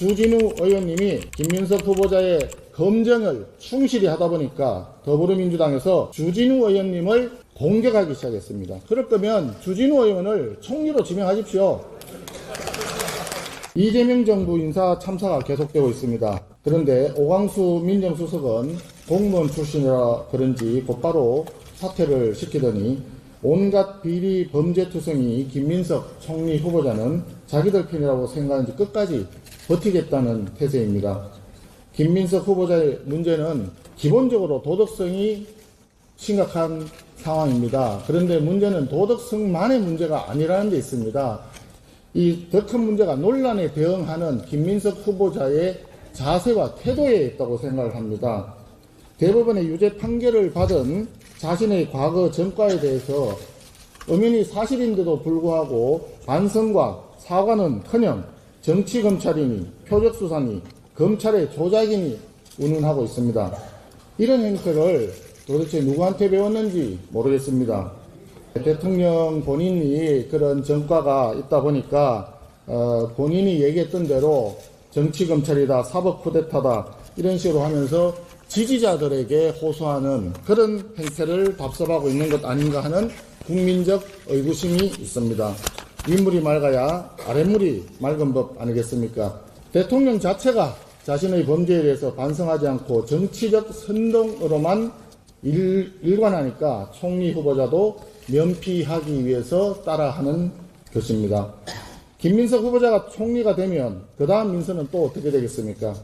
주진우 의원님이 김민석 후보자의 검증을 충실히 하다 보니까 더불어민주당에서 주진우 의원님을 공격하기 시작했습니다. 그럴 거면 주진우 의원을 총리로 지명하십시오. 이재명 정부 인사 참사가 계속되고 있습니다. 그런데 오광수 민정수석은 공무원 출신이라 그런지 곧바로 사퇴를 시키더니 온갖 비리 범죄투성이 김민석 총리 후보자는 자기들 편이라고 생각하는지 끝까지 버티겠다는 태세입니다. 김민석 후보자의 문제는 기본적으로 도덕성이 심각한 상황입니다. 그런데 문제는 도덕성만의 문제가 아니라는 데 있습니다. 이 더 큰 문제가 논란에 대응하는 김민석 후보자의 자세와 태도에 있다고 생각을 합니다. 대법원의 유죄 판결을 받은 자신의 과거 전과에 대해서 엄연히 사실인데도 불구하고 반성과 사과는커녕 정치검찰이니 표적수사니 검찰의 조작이니 운운하고 있습니다. 이런 행태를 도대체 누구한테 배웠는지 모르겠습니다. 대통령 본인이 그런 전과가 있다 보니까 본인이 얘기했던 대로 정치검찰이다, 사법쿠데타다 이런 식으로 하면서 지지자들에게 호소하는 그런 행태를 답습하고 있는 것 아닌가 하는 국민적 의구심이 있습니다. 윗물이 맑아야 아랫물이 맑은 법 아니겠습니까? 대통령 자체가 자신의 범죄에 대해서 반성하지 않고 정치적 선동으로만 일관하니까 총리 후보자도 면피하기 위해서 따라하는 것입니다. 김민석 후보자가 총리가 되면 그 다음 민선은 또 어떻게 되겠습니까?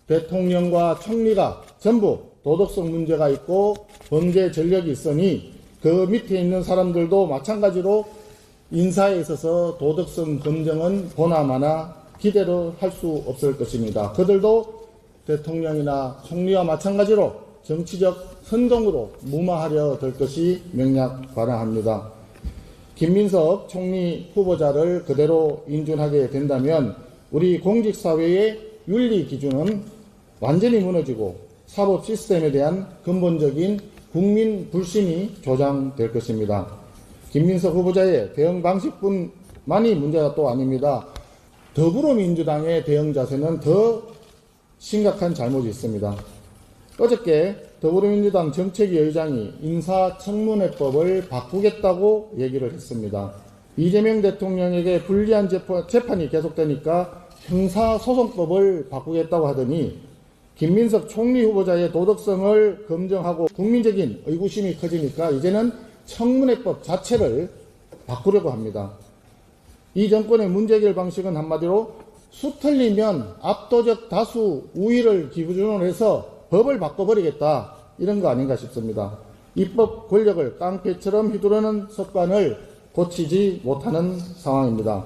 대통령과 총리가 전부 도덕성 문제가 있고 범죄 전력이 있으니 그 밑에 있는 사람들도 마찬가지로 인사에 있어서 도덕성 검증은 보나마나 기대를 할 수 없을 것입니다. 그들도 대통령이나 총리와 마찬가지로 정치적 선동으로 무마하려 될 것이 명약바라합니다. 김민석 총리 후보자를 그대로 인준하게 된다면 우리 공직사회의 윤리 기준은 완전히 무너지고 사법 시스템에 대한 근본적인 국민 불신이 조장될 것입니다. 김민석 후보자의 대응 방식뿐만이 문제가 또 아닙니다. 더불어민주당의 대응 자세는 더 심각한 잘못이 있습니다. 어저께 더불어민주당 정책위 의장이 인사청문회법을 바꾸겠다고 얘기를 했습니다. 이재명 대통령에게 불리한 재판이 계속되니까 형사소송법을 바꾸겠다고 하더니 김민석 총리 후보자의 도덕성을 검증하고 국민적인 의구심이 커지니까 이제는 청문회법 자체를 바꾸려고 합니다. 이 정권의 문제해결 방식은 한마디로 수 틀리면 압도적 다수 우위를 기준으로 해서 법을 바꿔버리겠다 이런 거 아닌가 싶습니다. 입법 권력을 깡패처럼 휘두르는 습관을 고치지 못하는 상황입니다.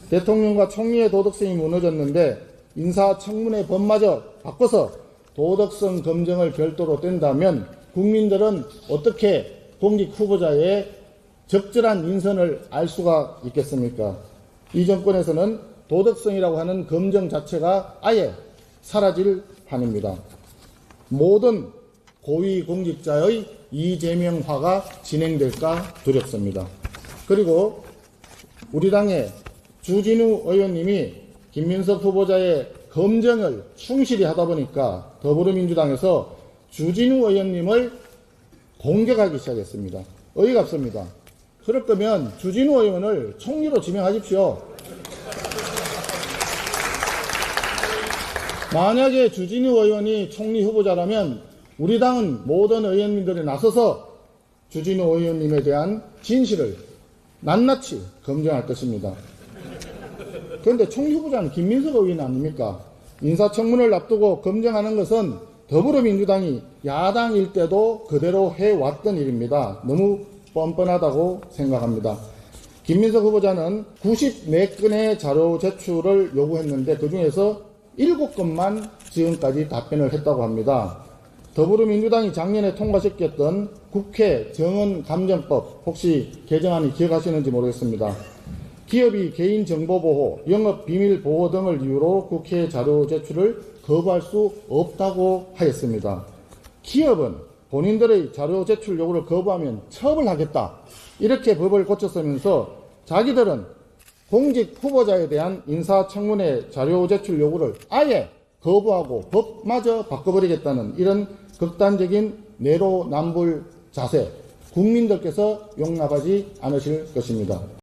대통령과 총리의 도덕성이 무너졌는데 인사청문회 법마저 바꿔서 도덕성 검증을 별도로 뗀다면 국민들은 어떻게 공직 후보자의 적절한 인선을 알 수가 있겠습니까? 이 정권에서는 도덕성이라고 하는 검증 자체가 아예 사라질 판입니다. 모든 고위공직자의 이재명화가 진행될까 두렵습니다. 그리고 우리 당의 주진우 의원님이 김민석 후보자의 검증을 충실히 하다 보니까 더불어민주당에서 주진우 의원님을 공격하기 시작했습니다. 어이가 없습니다. 그럴 거면 주진우 의원을 총리로 지명하십시오. 만약에 주진우 의원이 총리 후보자라면 우리 당은 모든 의원님들이 나서서 주진우 의원님에 대한 진실을 낱낱이 검증할 것입니다. 그런데 총리 후보자는 김민석 의원 아닙니까? 인사청문회를 앞두고 검증하는 것은 더불어민주당이 야당일 때도 그대로 해왔던 일입니다. 너무 뻔뻔하다고 생각합니다. 김민석 후보자는 94건의 자료 제출을 요구했는데 그중에서 7건만 지금까지 답변을 했다고 합니다. 더불어민주당이 작년에 통과시켰던 국회 정언감정법 혹시 개정안이 기억하시는지 모르겠습니다. 기업이 개인정보보호, 영업비밀보호 등을 이유로 국회 자료 제출을 거부할 수 없다고 하였습니다. 기업은 본인들의 자료 제출 요구를 거부하면 처벌하겠다 이렇게 법을 고쳤으면서 자기들은 공직 후보자에 대한 인사청문회 자료 제출 요구를 아예 거부하고 법마저 바꿔버리겠다는 이런 극단적인 내로남불 자세, 국민들께서 용납하지 않으실 것입니다.